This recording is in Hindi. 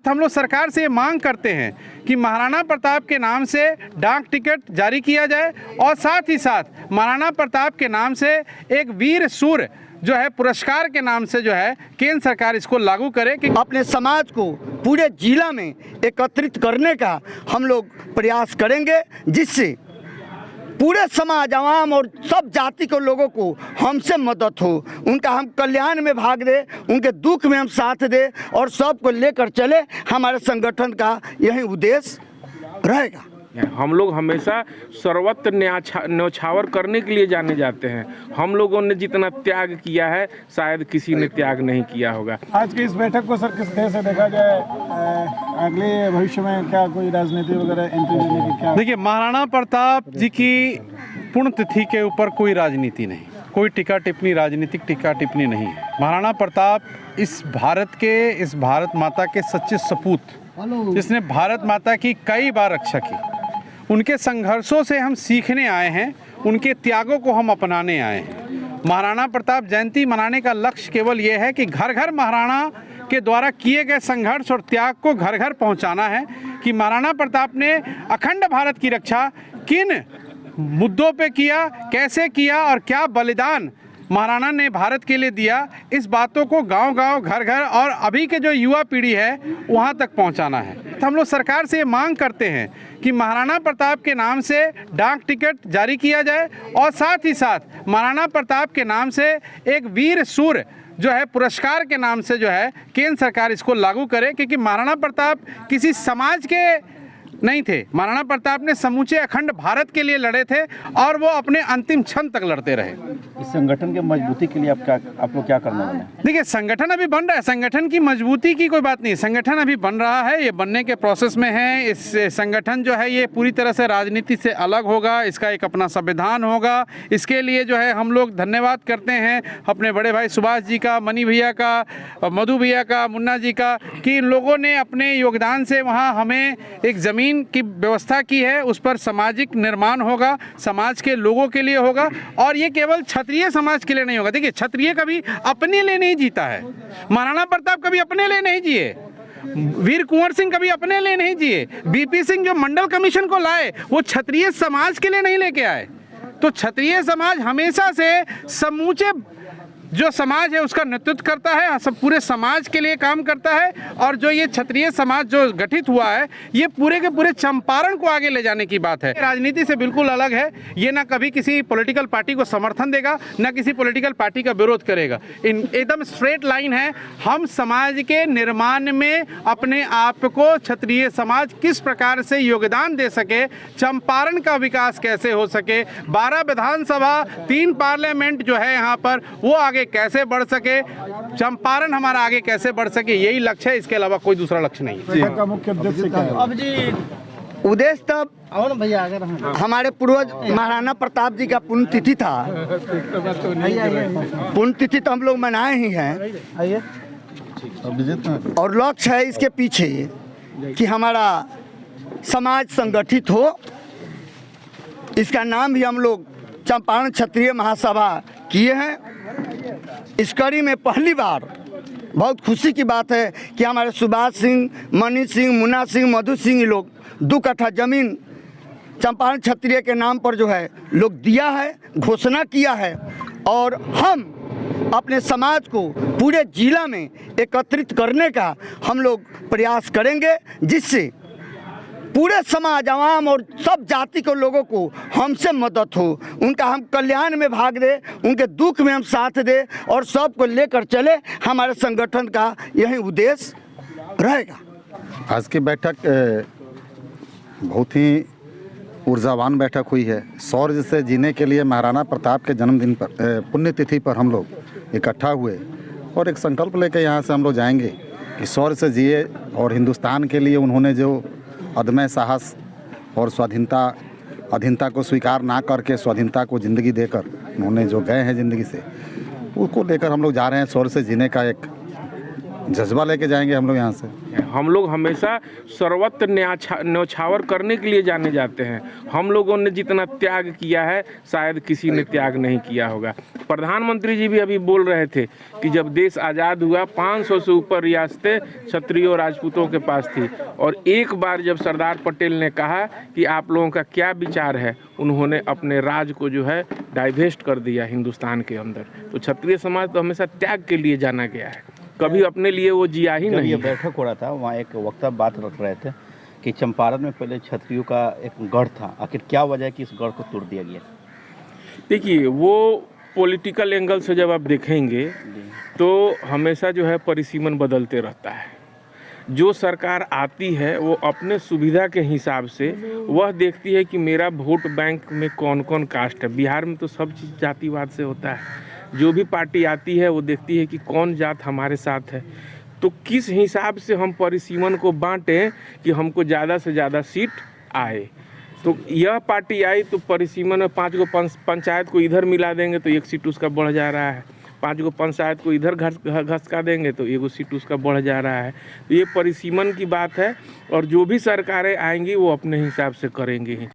तो हम लोग सरकार से ये मांग करते हैं कि महाराणा प्रताप के नाम से डाक टिकट जारी किया जाए और साथ ही साथ महाराणा प्रताप के नाम से एक वीर सूर्य जो है पुरस्कार के नाम से जो है केंद्र सरकार इसको लागू करे कि अपने समाज को पूरे जिला में एकत्रित करने का हम लोग प्रयास करेंगे, जिससे पूरे समाज आवाम और सब जाति के लोगों को हमसे मदद हो, उनका हम कल्याण में भाग दे, उनके दुख में हम साथ दे और सबको लेकर चले। हमारे संगठन का यही उद्देश्य रहेगा। हम लोग हमेशा सर्वत्र न्यौछावर करने के लिए जाने जाते हैं। हम लोगों ने जितना त्याग किया है शायद किसी ने त्याग नहीं किया होगा। आज की इस बैठक को सर किस तरह से देखा जाए, अगले भविष्य में क्या कोई राजनीति वगैरह एंट्री लेने की क्या? देखिए, महाराणा प्रताप जी की पुण्यतिथि के ऊपर कोई राजनीति नहीं, कोई टीका टिप्पणी, राजनीतिक टीका टिप्पणी नहीं है। महाराणा प्रताप इस भारत माता के सच्चे सपूत, जिसने भारत माता की कई बार रक्षा की। उनके संघर्षों से हम सीखने आए हैं, उनके त्यागों को हम अपनाने आए हैं। महाराणा प्रताप जयंती मनाने का लक्ष्य केवल ये है कि घर घर महाराणा के द्वारा किए गए संघर्ष और त्याग को घर घर पहुंचाना है कि महाराणा प्रताप ने अखंड भारत की रक्षा किन मुद्दों पे किया, कैसे किया और क्या बलिदान महाराणा ने भारत के लिए दिया। इस बातों को गांव-गांव, घर-घर और अभी के जो युवा पीढ़ी है वहां तक पहुंचाना है। तो हम लोग सरकार से ये मांग करते हैं कि महाराणा प्रताप के नाम से डाक टिकट जारी किया जाए और साथ ही साथ महाराणा प्रताप के नाम से एक वीर सूर्य जो है पुरस्कार के नाम से जो है केंद्र सरकार इसको लागू करे, क्योंकि महाराणा प्रताप किसी समाज के नहीं थे। महाराणा प्रताप ने समूचे अखंड भारत के लिए लड़े थे और वो अपने अंतिम क्षण तक लड़ते रहे। इस संगठन के मजबूती के लिए आप लोग क्या करने वाले हैं? देखिए, संगठन अभी बन रहा है, संगठन की मजबूती की कोई बात नहीं, संगठन अभी बन रहा है, ये बनने के प्रोसेस में है। इस संगठन जो है ये पूरी तरह से राजनीति से अलग होगा, इसका एक अपना संविधान होगा। इसके लिए जो है हम लोग धन्यवाद करते हैं अपने बड़े भाई सुभाष जी का, मनी भैया का, मधु भैया का, मुन्ना जी का, कि इन लोगों ने अपने योगदान से वहाँ हमें एक ज़मीन की व्यवस्था की है। उस पर सामाजिक निर्माण होगा, समाज के लोगों के लिए होगा और ये केवल क्षत्रिय समाज के लिए नहीं होगा। देखिए, क्षत्रिय कभी अपने लिए नहीं जीता है, महाराणा प्रताप कभी अपने लिए नहीं जिए, वीर कुंवर सिंह कभी अपने लिए नहीं जिए, बीपी सिंह जो मंडल कमीशन को लाए वो क्षत्रिय समाज के लिए नहीं लेके आए। तो क्षत्रिय समाज हमेशा से समूचे जो समाज है उसका नेतृत्व करता है, सब पूरे समाज के लिए काम करता है। और जो ये क्षत्रिय समाज जो गठित हुआ है ये पूरे के पूरे चंपारण को आगे ले जाने की बात है। राजनीति से बिल्कुल अलग है, ये ना कभी किसी पॉलिटिकल पार्टी को समर्थन देगा ना किसी पॉलिटिकल पार्टी का विरोध करेगा। एकदम स्ट्रेट लाइन है। हम समाज के निर्माण में अपने आप को क्षत्रिय समाज किस प्रकार से योगदान दे सके, चंपारण का विकास कैसे हो सके, 12 विधानसभा, 3 पार्लियामेंट जो है यहाँ पर वो आगे कैसे बढ़ सके, चंपारण हमारा आगे कैसे बढ़ सके, यही लक्ष्य है। इसके अलावा कोई दूसरा लक्ष्य नहीं है। का मुख्य उद्देश्य क्या है? अब जी उद्देश्य तब हमारे पूर्वज महाराणा प्रताप जी का पुण्यतिथि था, पुण्यतिथि तो हम लोग मनाए ही हैं और लक्ष्य है इसके पीछे कि हमारा समाज संगठित हो। इसका नाम भी हम लोग चंपारण क्षत्रिय महासभा किए हैं। इस कड़ी में पहली बार बहुत खुशी की बात है कि हमारे सुभाष सिंह, मनी सिंह, मुन्ना सिंह, मधु सिंह लोग 2 कट्ठा जमीन चंपारण क्षत्रिय के नाम पर जो है लोग दिया है, घोषणा किया है और हम अपने समाज को पूरे जिला में एकत्रित करने का हम लोग प्रयास करेंगे, जिससे पूरे समाज आवाम और सब जाति के लोगों को हमसे मदद हो, उनका हम कल्याण में भाग दे, उनके दुख में हम साथ दे और सबको लेकर चले। हमारे संगठन का यही उद्देश्य रहेगा। आज की बैठक बहुत ही ऊर्जावान बैठक हुई है। शौर्य से जीने के लिए महाराणा प्रताप के जन्मदिन पर, पुण्यतिथि पर हम लोग इकट्ठा हुए और एक संकल्प लेकर यहाँ से हम लोग जाएंगे कि शौर्य से जिए और हिंदुस्तान के लिए उन्होंने जो अदम्य साहस और अधीनता को स्वीकार ना करके स्वाधीनता को ज़िंदगी देकर उन्होंने जो गए हैं ज़िंदगी से, उसको लेकर हम लोग जा रहे हैं। शौर्य से जीने का एक जज्बा लेके जाएंगे हम लोग यहाँ से। हम लोग हमेशा सर्वत्र न्यौछावर करने के लिए जाने जाते हैं। हम लोगों ने जितना त्याग किया है शायद किसी ने त्याग नहीं किया होगा। प्रधानमंत्री जी भी अभी बोल रहे थे कि जब देश आज़ाद हुआ 500 से ऊपर रियासतें क्षत्रियों और राजपूतों के पास थी, और एक बार जब सरदार पटेल ने कहा कि आप लोगों का क्या विचार है, उन्होंने अपने राज को जो है डाइवेस्ट कर दिया हिंदुस्तान के अंदर। तो क्षत्रिय समाज तो हमेशा त्याग के लिए जाना गया है, कभी अपने लिए वो जिया ही जब नहीं। ये बैठक हो रहा था वहाँ एक वक्ता बात रख रहे थे कि चंपारण में पहले क्षत्रियों का एक गढ़ था, आखिर क्या वजह है कि इस गढ़ को तोड़ दिया गया? देखिए, वो पॉलिटिकल एंगल से जब आप देखेंगे तो हमेशा जो है परिसीमन बदलते रहता है। जो सरकार आती है वो अपने सुविधा के हिसाब से वह देखती है कि मेरा वोट बैंक में कौन कौन कास्ट है। बिहार में तो सब चीज़ जातिवाद से होता है। जो भी पार्टी आती है वो देखती है कि कौन जात हमारे साथ है, तो किस हिसाब से हम परिसीमन को बांटें कि हमको ज़्यादा से ज़्यादा सीट आए। तो यह पार्टी आई तो परिसीमन में 5 गो पंचायत को इधर मिला देंगे तो 1 सीट उसका बढ़ जा रहा है, 5 गो पंचायत को इधर घसका देंगे तो 1 सीट उसका बढ़ जा रहा है। तो ये परिसीमन की बात है, और जो भी सरकारें आएंगी वो अपने हिसाब से करेंगी ही।